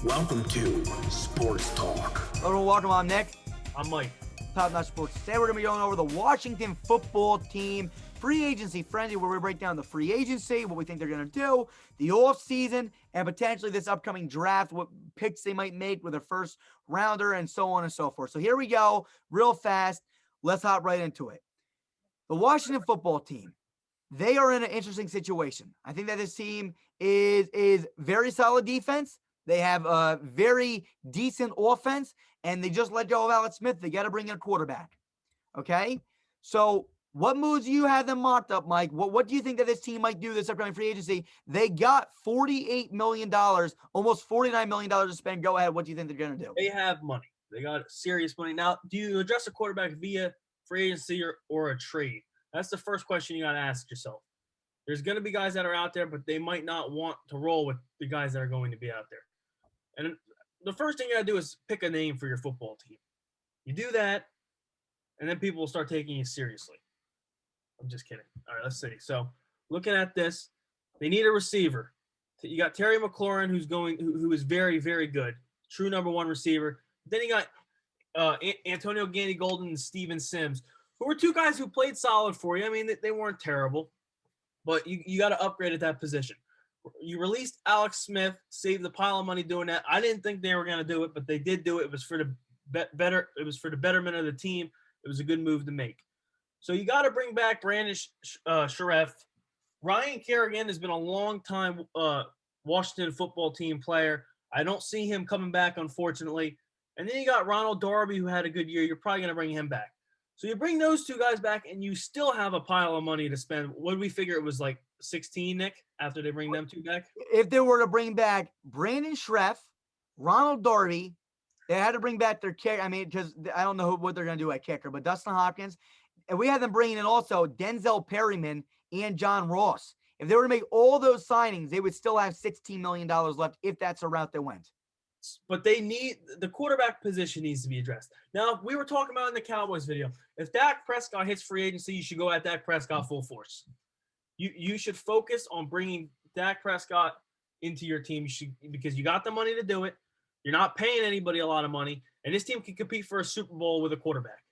Welcome to Sports Talk. Hello, welcome. I'm Nick. I'm Mike. Top Notch Sports. Today we're going to be going over the Washington football team free agency frenzy, where we break down the free agency, what we think they're going to do, the offseason, and potentially this upcoming draft, what picks they might make with a first rounder, and so on and so forth. So here we go, real fast. Let's hop right into it. The Washington football team, they are in an interesting situation. I think that this team is very solid defense. They have a very decent offense, and they just let go of Alex Smith. They got to bring in a quarterback. Okay? So what moves do you have them mocked up, Mike? What do you think that this team might do this upcoming free agency? They got $48 million, almost $49 million to spend. Go ahead. What do you think they're going to do? They have money. They got serious money. Now, do you address a quarterback via free agency or a trade? That's the first question you got to ask yourself. There's going to be guys that are out there, but they might not want to roll with the guys that are going to be out there. And the first thing you got to do is pick a name for your football team. You do that, and then people will start taking you seriously. I'm just kidding. All right, let's see. So looking at this, they need a receiver. You got Terry McLaurin, who is very, very good, true number one receiver. Then you got Antonio Gandy-Golden and Steven Sims, who were two guys who played solid for you. I mean, they weren't terrible, but you got to upgrade at that position. You released Alex Smith, saved a pile of money doing that. I didn't think they were going to do it, but they did do it. It was for the better. It was for the betterment of the team. It was a good move to make. So you got to bring back Brandon Scherff. Ryan Kerrigan has been a long time Washington football team player. I don't see him coming back, unfortunately. And then you got Ronald Darby, who had a good year. You're probably going to bring him back. So you bring those two guys back, and you still have a pile of money to spend. What did we figure it was, like 16, Nick, after they bring them two back? If they were to bring back Brandon Scherff, Ronald Darby, they had to bring back their kicker. I mean, because I don't know what they're going to do at kicker, but Dustin Hopkins. And we had them bringing in also Denzel Perryman and John Ross. If they were to make all those signings, they would still have $16 million left if that's the route they went. But the quarterback position needs to be addressed. Now, we were talking about in the Cowboys video, if Dak Prescott hits free agency, you should go at Dak Prescott full force. You should focus on bringing Dak Prescott into your team. Because you got the money to do it. You're not paying anybody a lot of money, and this team can compete for a Super Bowl with a quarterback.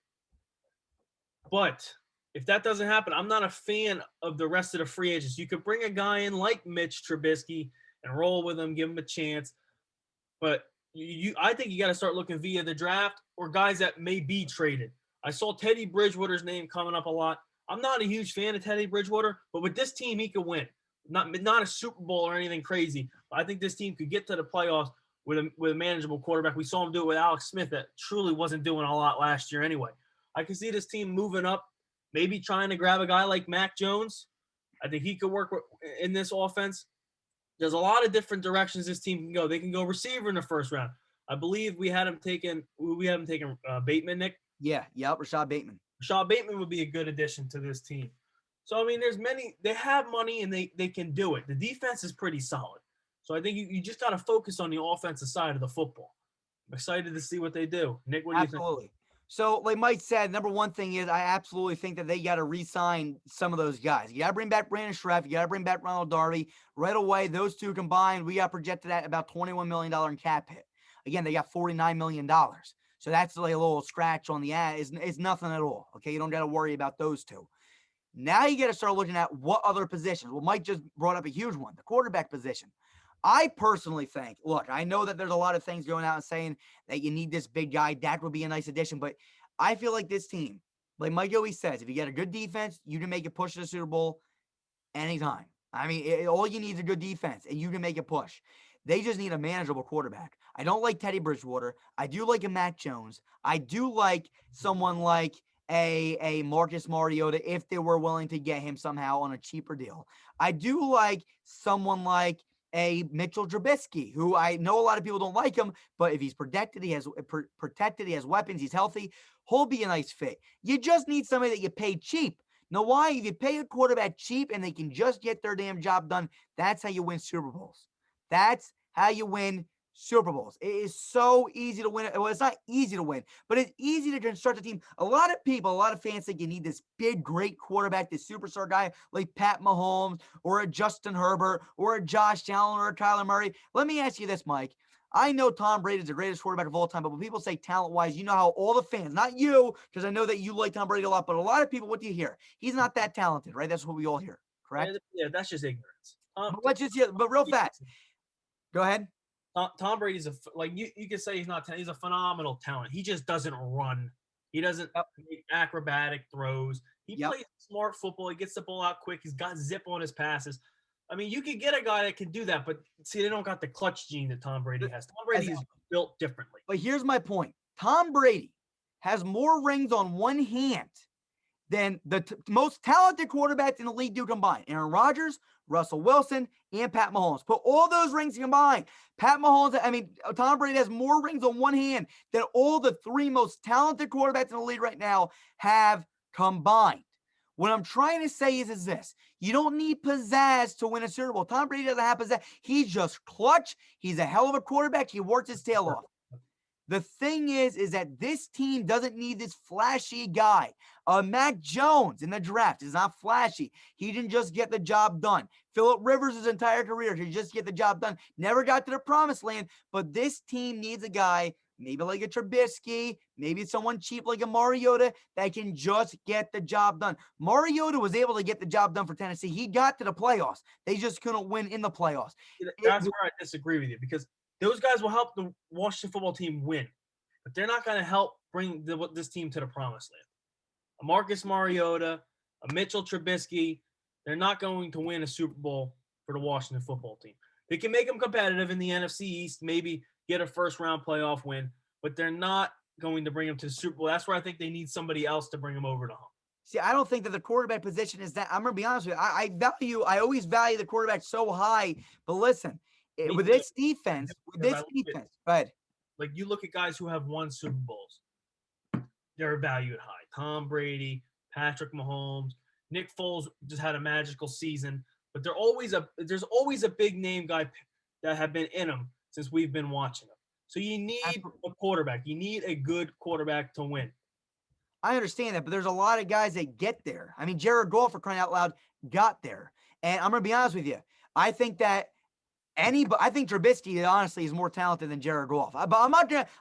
But if that doesn't happen, I'm not a fan of the rest of the free agents. You could bring a guy in like Mitch Trubisky and roll with him, give him a chance. But I think you got to start looking via the draft or guys that may be traded. I saw Teddy Bridgewater's name coming up a lot. I'm not a huge fan of Teddy Bridgewater, but with this team, he could win. Not a Super Bowl or anything crazy. But I think this team could get to the playoffs with a manageable quarterback. We saw him do it with Alex Smith that truly wasn't doing a lot last year anyway. I can see this team moving up, maybe trying to grab a guy like Mac Jones. I think he could work in this offense. There's a lot of different directions this team can go. They can go receiver in the first round. I believe we had him taken Bateman, Nick. Yep, Rashad Bateman. Rashad Bateman would be a good addition to this team. So, I mean, they have money and they can do it. The defense is pretty solid. So I think you just got to focus on the offensive side of the football. I'm excited to see what they do. Nick, what do you think? Absolutely. So, like Mike said, number one thing is I absolutely think that they got to re-sign some of those guys. You got to bring back Brandon Scherff. You got to bring back Ronald Darby. Right away, those two combined, we got projected at about $21 million in cap hit. Again, they got $49 million. So that's like a little scratch on the ad. It's nothing at all. Okay, you don't got to worry about those two. Now you got to start looking at what other positions. Well, Mike just brought up a huge one, the quarterback position. I personally think, look, I know that there's a lot of things going out and saying that you need this big guy. Dak would be a nice addition, but I feel like this team, like Mike always says, if you get a good defense, you can make a push to the Super Bowl anytime. I mean, all you need is a good defense, and you can make a push. They just need a manageable quarterback. I don't like Teddy Bridgewater. I do like a Mac Jones. I do like someone like a Marcus Mariota if they were willing to get him somehow on a cheaper deal. I do like someone like a Mitchell Trubisky, who I know a lot of people don't like him, but if he's protected, he has weapons, he's healthy, he'll be a nice fit. You just need somebody that you pay cheap. Know why? If you pay a quarterback cheap and they can just get their damn job done, that's how you win Super Bowls. That's how you win Super Bowls. It is so easy to win. Well, it's not easy to win, but it's easy to construct a team. A lot of people, a lot of fans think you need this big, great quarterback, this superstar guy like Pat Mahomes or a Justin Herbert or a Josh Allen or a Kyler Murray. Let me ask you this, Mike. I know Tom Brady is the greatest quarterback of all time, but when people say talent-wise, you know how all the fans, not you, because I know that you like Tom Brady a lot, but a lot of people, what do you hear? He's not that talented, right? That's what we all hear, correct? Yeah, that's just ignorance. But real fast. Go ahead. Tom Brady's you could say he's a phenomenal talent. He just doesn't run. He doesn't make acrobatic throws. He plays smart football. He gets the ball out quick. He's got zip on his passes. I mean, you could get a guy that can do that, but see, they don't got the clutch gene that Tom Brady has. Tom Brady is built differently. But here's my point. Tom Brady has more rings on one hand than the most talented quarterbacks in the league do combined. Aaron Rodgers, Russell Wilson, and Pat Mahomes. Put all those rings combined. Tom Brady has more rings on one hand than all the three most talented quarterbacks in the league right now have combined. What I'm trying to say is this. You don't need pizzazz to win a Super Bowl. Tom Brady doesn't have pizzazz. He's just clutch. He's a hell of a quarterback. He works his tail off. The thing is that this team doesn't need this flashy guy. Mac Jones in the draft is not flashy. He didn't just get the job done. Phillip Rivers' his entire career, he just get the job done. Never got to the promised land, but this team needs a guy, maybe like a Trubisky, maybe someone cheap like a Mariota that can just get the job done. Mariota was able to get the job done for Tennessee. He got to the playoffs. They just couldn't win in the playoffs. That's where I disagree with you, because those guys will help the Washington football team win, but they're not going to help bring this team to the promised land. A Marcus Mariota, a Mitchell Trubisky, they're not going to win a Super Bowl for the Washington football team. They can make them competitive in the NFC East, maybe get a first-round playoff win, but they're not going to bring them to the Super Bowl. That's where I think they need somebody else to bring them over the hump. See, I don't think that the quarterback position is that. I'm going to be honest with you. I always value the quarterback so high, but listen, with this defense, go ahead. Like, you look at guys who have won Super Bowls, they're valued high. Tom Brady, Patrick Mahomes, Nick Foles just had a magical season, but there's always a big name guy that have been in them since we've been watching them. So you need a quarterback. You need a good quarterback to win. I understand that, but there's a lot of guys that get there. I mean, Jared Goff, for crying out loud, got there. And I'm going to be honest with you. I think Trubisky, honestly, is more talented than Jared Goff. But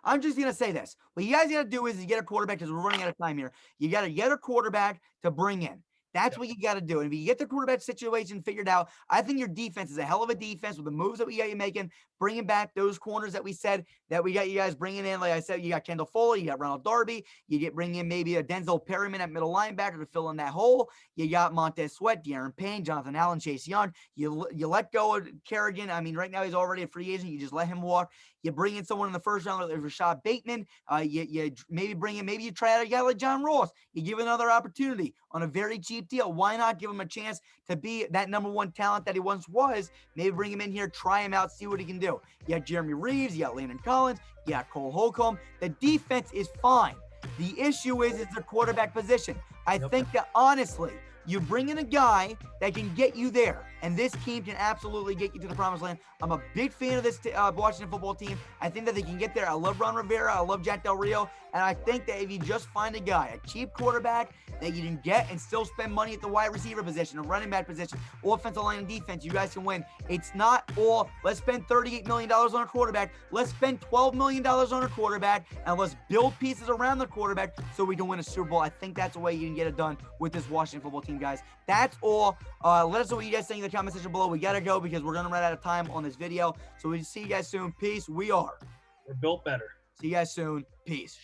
I'm just going to say this. What you guys got to do is you get a quarterback, because we're running out of time here. You got to get a quarterback to bring in. That's what you got to do. And if you get the quarterback situation figured out, I think your defense is a hell of a defense with the moves that we got you making, bringing back those corners that we said that we got you guys bringing in. Like I said, you got Kendall Fuller, you got Ronald Darby, bringing in maybe a Denzel Perryman at middle linebacker to fill in that hole. You got Montez Sweat, De'Aaron Payne, Jonathan Allen, Chase Young. You let go of Kerrigan. I mean, right now he's already a free agent. You just let him walk. You bring in someone in the first round like Rashad Bateman. You maybe you try out a guy like John Ross. You give another opportunity on a very cheap deal. Why not give him a chance to be that number one talent that he once was? Maybe bring him in here, try him out, see what he can do. You got Jeremy Reeves, you got Landon Collins, you got Cole Holcomb. The defense is fine. The issue is the quarterback position. I think that honestly, you bring in a guy that can get you there, and this team can absolutely get you to the promised land. I'm a big fan of this Washington football team. I think that they can get there. I love Ron Rivera. I love Jack Del Rio. And I think that if you just find a guy, a cheap quarterback that you can get and still spend money at the wide receiver position, a running back position, offensive line and defense, you guys can win. It's not all, let's spend $38 million on a quarterback. Let's spend $12 million on a quarterback, and let's build pieces around the quarterback so we can win a Super Bowl. I think that's the way you can get it done with this Washington football team, guys. That's all. Let us know what you guys think in the comment section below. We got to go because we're going to run out of time on this video. So we'll see you guys soon. Peace. We're built better. See you guys soon. Peace.